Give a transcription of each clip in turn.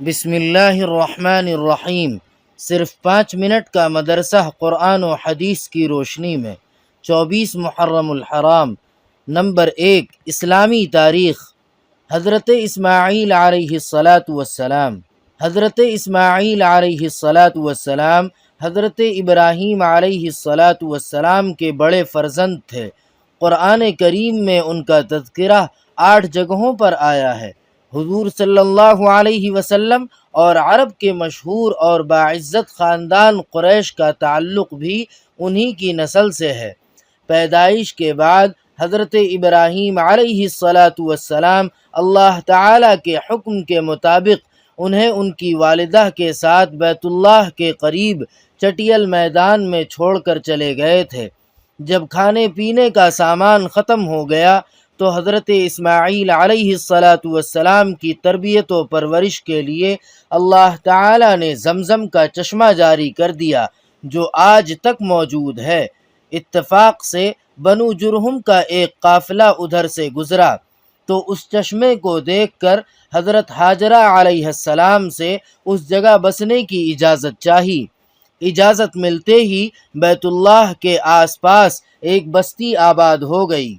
بسم اللہ الرحمن الرحیم۔ صرف 5 منٹ کا مدرسہ قرآن و حدیث کی روشنی میں 24 محرم الحرام۔ نمبر 1، اسلامی تاریخ۔ حضرت اسماعیل علیہ السلام حضرت اسماعیل علیہ السلام حضرت ابراہیم علیہ السلام کے بڑے فرزند تھے۔ قرآن کریم میں ان کا تذکرہ 8 جگہوں پر آیا ہے۔ حضور صلی اللہ علیہ وسلم اور عرب کے مشہور اور باعزت خاندان قریش کا تعلق بھی انہی کی نسل سے ہے۔ پیدائش کے بعد حضرت ابراہیم علیہ السلام اللہ تعالیٰ کے حکم کے مطابق انہیں ان کی والدہ کے ساتھ بیت اللہ کے قریب چٹیل میدان میں چھوڑ کر چلے گئے تھے۔ جب کھانے پینے کا سامان ختم ہو گیا تو حضرت اسماعیل علیہ السلام کی تربیت و پرورش کے لیے اللہ تعالیٰ نے زمزم کا چشمہ جاری کر دیا جو آج تک موجود ہے۔ اتفاق سے بنو جرہم کا ایک قافلہ ادھر سے گزرا تو اس چشمے کو دیکھ کر حضرت ہاجرہ علیہ السلام سے اس جگہ بسنے کی اجازت چاہی۔ اجازت ملتے ہی بیت اللہ کے آس پاس ایک بستی آباد ہو گئی۔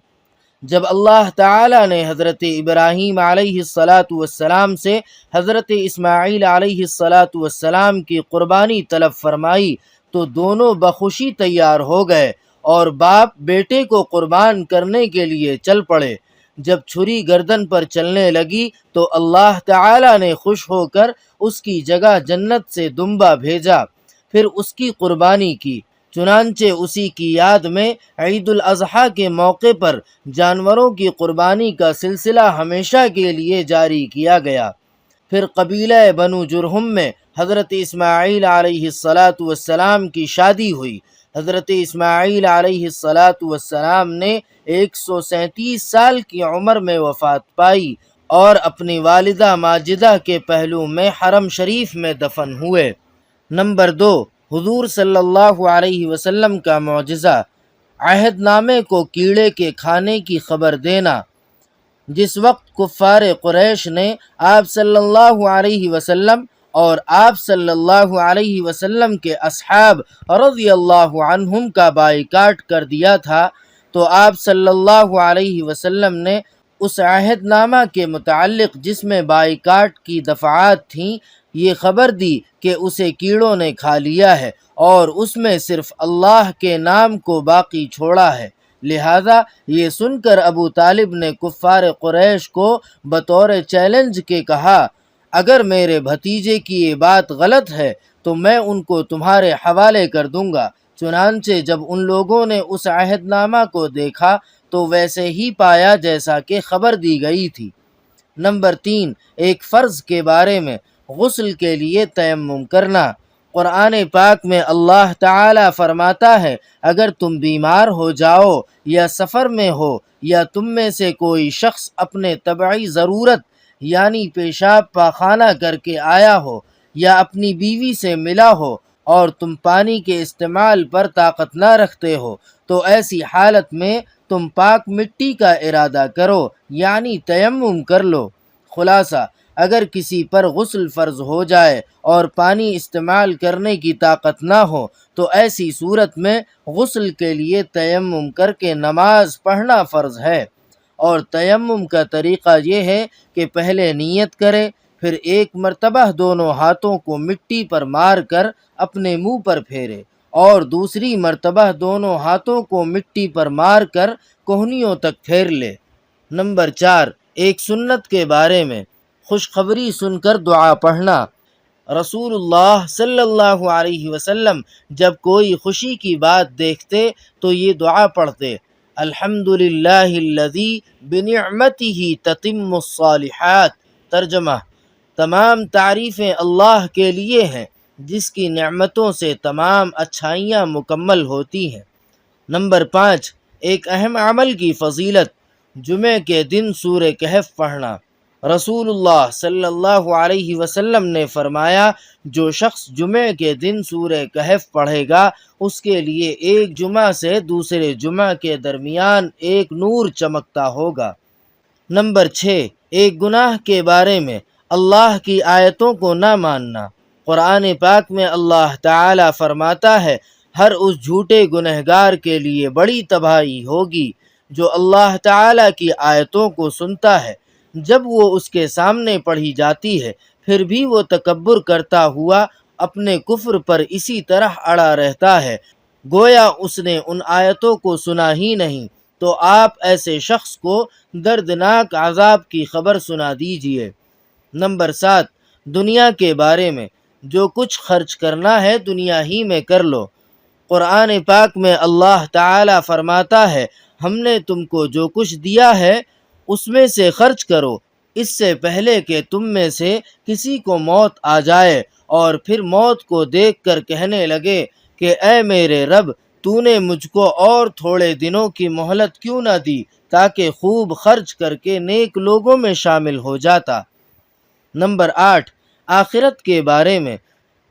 جب اللہ تعالیٰ نے حضرت ابراہیم علیہ السلام سے حضرت اسماعیل علیہ السلام کی قربانی طلب فرمائی تو دونوں بخوشی تیار ہو گئے اور باپ بیٹے کو قربان کرنے کے لیے چل پڑے۔ جب چھری گردن پر چلنے لگی تو اللہ تعالیٰ نے خوش ہو کر اس کی جگہ جنت سے دمبا بھیجا، پھر اس کی قربانی کی۔ چنانچہ اسی کی یاد میں عید الاضحیٰ کے موقع پر جانوروں کی قربانی کا سلسلہ ہمیشہ کے لیے جاری کیا گیا۔ پھر قبیلہ بنو جرہم میں حضرت اسماعیل علیہ السلام کی شادی ہوئی۔ حضرت اسماعیل علیہ السلام نے 137 سال کی عمر میں وفات پائی اور اپنی والدہ ماجدہ کے پہلو میں حرم شریف میں دفن ہوئے۔ نمبر 2، حضور صلی اللہ علیہ وسلم کا معجزہ، عہد نامے کو کیڑے کے کھانے کی خبر دینا۔ جس وقت کفار قریش نے آپ صلی اللہ علیہ وسلم اور آپ صلی اللہ علیہ وسلم کے اصحاب رضی اللہ عنہم کا بائیکاٹ کر دیا تھا تو آپ صلی اللہ علیہ وسلم نے اس عہد نامہ کے متعلق جس میں بائیکاٹ کی دفعات تھیں یہ خبر دی کہ اسے کیڑوں نے کھا لیا ہے اور اس میں صرف اللہ کے نام کو باقی چھوڑا ہے۔ لہذا یہ سن کر ابو طالب نے کفار قریش کو بطور چیلنج کے کہا، اگر میرے بھتیجے کی یہ بات غلط ہے تو میں ان کو تمہارے حوالے کر دوں گا۔ چنانچہ جب ان لوگوں نے اس عہد نامہ کو دیکھا تو ویسے ہی پایا جیسا کہ خبر دی گئی تھی۔ نمبر 3، ایک فرض کے بارے میں، غسل کے لیے تیمم کرنا۔ قرآن پاک میں اللہ تعالیٰ فرماتا ہے، اگر تم بیمار ہو جاؤ یا سفر میں ہو یا تم میں سے کوئی شخص اپنے طبعی ضرورت یعنی پیشاب پاخانہ کر کے آیا ہو یا اپنی بیوی سے ملا ہو اور تم پانی کے استعمال پر طاقت نہ رکھتے ہو تو ایسی حالت میں تم پاک مٹی کا ارادہ کرو یعنی تیمم کر لو۔ خلاصہ، اگر کسی پر غسل فرض ہو جائے اور پانی استعمال کرنے کی طاقت نہ ہو تو ایسی صورت میں غسل کے لیے تیمم کر کے نماز پڑھنا فرض ہے۔ اور تیمم کا طریقہ یہ ہے کہ پہلے نیت کرے، پھر ایک مرتبہ دونوں ہاتھوں کو مٹی پر مار کر اپنے منہ پر پھیرے اور دوسری مرتبہ دونوں ہاتھوں کو مٹی پر مار کر کوہنیوں تک پھیر لے۔ نمبر 4، ایک سنت کے بارے میں، خوشخبری سن کر دعا پڑھنا۔ رسول اللہ صلی اللہ علیہ وسلم جب کوئی خوشی کی بات دیکھتے تو یہ دعا پڑھتے، الحمدللہ الذی بنعمتہ تتم الصالحات۔ ترجمہ، تمام تعریفیں اللہ کے لیے ہیں جس کی نعمتوں سے تمام اچھائیاں مکمل ہوتی ہیں۔ نمبر 5، ایک اہم عمل کی فضیلت، جمعہ کے دن سورہ کہف پڑھنا۔ رسول اللہ صلی اللہ علیہ وسلم نے فرمایا، جو شخص جمعہ کے دن سورہ کہف پڑھے گا اس کے لیے ایک جمعہ سے دوسرے جمعہ کے درمیان ایک نور چمکتا ہوگا۔ نمبر 6، ایک گناہ کے بارے میں، اللہ کی آیتوں کو نہ ماننا۔ قرآن پاک میں اللہ تعالی فرماتا ہے ہر اس جھوٹے گنہگار کے لیے بڑی تباہی ہوگی جو اللہ تعالی کی آیتوں کو سنتا ہے، جب وہ اس کے سامنے پڑھی جاتی ہے پھر بھی وہ تکبر کرتا ہوا اپنے کفر پر اسی طرح اڑا رہتا ہے گویا اس نے ان آیتوں کو سنا ہی نہیں۔ تو آپ ایسے شخص کو دردناک عذاب کی خبر سنا دیجئے۔ نمبر 7، دنیا کے بارے میں۔ جو کچھ خرچ کرنا ہے دنیا ہی میں کر لو۔ قرآن پاک میں اللہ تعالی فرماتا ہے ہم نے تم کو جو کچھ دیا ہے اس میں سے خرچ کرو، اس سے پہلے کہ تم میں سے کسی کو موت آ جائے اور پھر موت کو دیکھ کر کہنے لگے کہ اے میرے رب، تو نے مجھ کو اور تھوڑے دنوں کی مہلت کیوں نہ دی تاکہ خوب خرچ کر کے نیک لوگوں میں شامل ہو جاتا۔ نمبر 8، آخرت کے بارے میں۔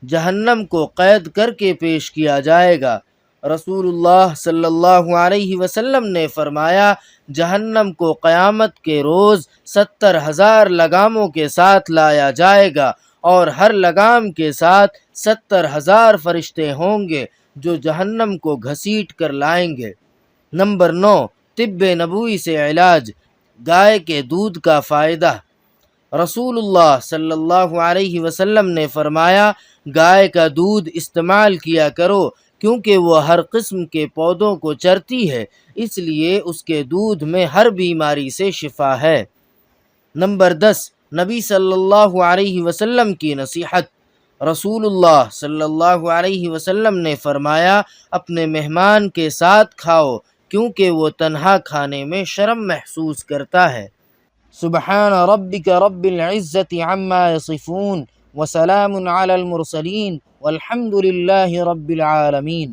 جہنم کو قید کر کے پیش کیا جائے گا۔ رسول اللہ صلی اللہ علیہ وسلم نے فرمایا جہنم کو قیامت کے روز 70,000 لگاموں کے ساتھ لایا جائے گا اور ہر لگام کے ساتھ 70,000 فرشتے ہوں گے جو جہنم کو گھسیٹ کر لائیں گے۔ نمبر 9، طب نبوی سے علاج۔ گائے کے دودھ کا فائدہ۔ رسول اللہ صلی اللہ علیہ وسلم نے فرمایا گائے کا دودھ استعمال کیا کرو کیونکہ وہ ہر قسم کے پودوں کو چرتی ہے، اس لیے اس کے دودھ میں ہر بیماری سے شفا ہے۔ نمبر 10، نبی صلی اللہ علیہ وسلم کی نصیحت۔ رسول اللہ صلی اللہ علیہ وسلم نے فرمایا اپنے مہمان کے ساتھ کھاؤ کیونکہ وہ تنہا کھانے میں شرم محسوس کرتا ہے۔ سبحان ربک رب العزت عما یصفون وسلام علی المرسلین والحمد للہ رب العالمین۔